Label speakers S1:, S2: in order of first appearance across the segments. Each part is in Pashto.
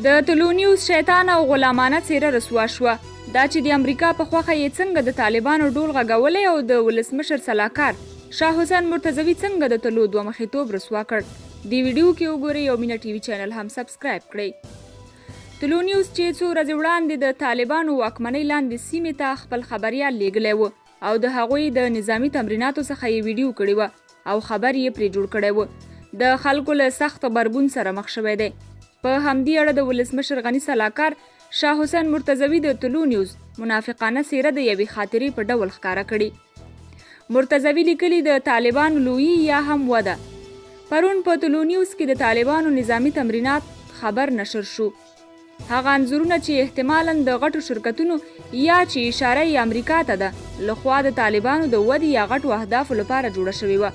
S1: د طلوع نیوز شیطان او غلامانه څیره رسوا شوه. دا چې د امریکا په خوښه یې څنګه د طالبانو ډول غږولی او د ولسمشر سلاکار شاه حسین مرتضوي څنګه د طلوع دوه مخیتوب رسوا کړ. دې ویډیو کې وګورئ او مینا ټي وي چینل هم سبسکرایب کړئ. طلوع نیوز چې څو ورځې وړاندې د طالبانو واکمنۍ لاندې سیمې ته خپل خبریال لیږلی و او د هغوی د نظامي تمریناتو څخه یې ویډیو کړې وه او خبر یې پرې جوړ کړی و. د خلکو له سخت غبرګون سره مخ شوی دی. په همدې اړه د ولسمشر غني سلاکار شاه حسین مرتضوي د طلوع نیوز منافقانه څیره د یوې خاطرې په ډول ښکاره کړي. مرتضوي لیکلي د طالبانو لویي یا هم وده. پرون په طلوع نیوز کې د طالبانو نظامي تمرینات خبر نشر شو. هغه انځورونه چې احتمالاً د غټو شرکتونو یا چې اشاره یې امریکا ته ده لخوا د طالبانو د ودې یا غټو اهدافو لپاره جوړه شوې وه.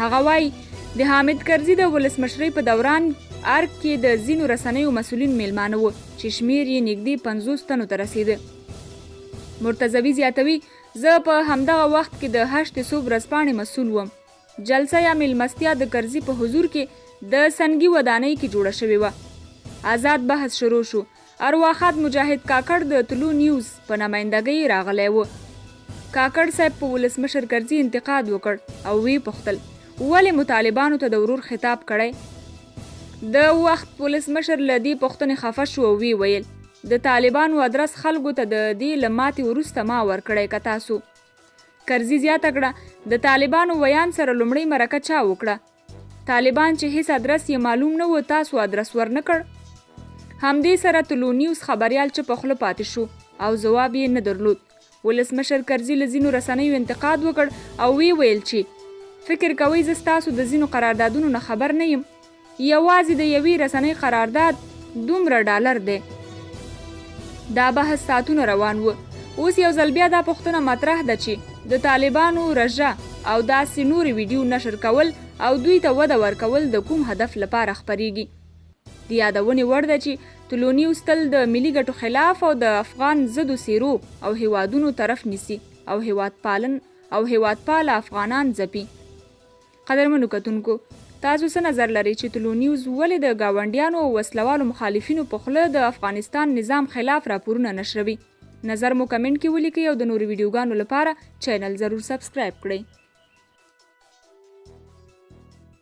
S1: هغه وایي د حامد کرزي د ولسمشرۍ په دوران ارګ کې د ځینو رسنیو مسؤلین میلمانه وو چې شمیر یې نږدې 50 تنو ته رسېده. مرتضوي زیاتوي زه په همدغه وخت کې د 8 صوب ورځپاڼې مسؤل وم. جلسه یا میلمستیا د کرزي په حضور کې د څنګه ودانۍ کې جوړه شوې وه. آزاد بحث شروع شو. ارواښاد مجاهد کاکړ د طلوع نیوز په نمایندګۍ راغلی و. کاکړ صاحب په ولسمشر کرزي انتقاد وکړ او وی پوښتل ولې مو طالبانو ته د ورور خطاب کړی؟ د وخت ولسمشر له دې پوښتنې خفه شو او وی ویل د طالبانو ادرس خلکو ته د دې له ماتې وروسته ما ورکړی که تاسو. کرزي زیاته کړه د طالبانو ویان سره لومړۍ مرکه چا وکړه؟ طالبان چې هیڅ ادرس یې معلوم نه و تاسو ادرس ورنه کړ؟ همدې سره طلوع نیوز خبریال چې په خوله پاتې شو او ځواب یې نه درلود. ولسمشر کرزي له ځینو رسنیو انتقاد وکړ او وی ویل چې فکر کوئ زه ستاسو د ځینو قراردادونو نه خبر نه یم؟ یوازې د یوې رسنۍ قرارداد $2 دی. دا بحث ساعتونه روان و. اوس یو ځل بیا دا پوښتنه مطرح ده چې د طالبانو رژه او داسې نورې ویډیو نشر کول او دوی ته وده ورکول د کوم هدف لپاره خپریږي؟ د یادونې وړ ده چې طلوع نیوز تل د ملي ګټو خلاف او د افغان ضدو څیرو او هیوادونو طرف نیسي او هیوادپاله افغانان ځپي. قدرمنو کتونکو، تاسو څه نظر لرئ چې طلوع نیوز ولې د ګاونډیانو او وسلوالو مخالفینو په خوله د افغانستان نظام خلاف راپورونه نشروي؟ نظر مو کمنټ کې ولیکئ او د نورو ویډیوګانو لپاره چینل ضرور سبسکرایب کړئ.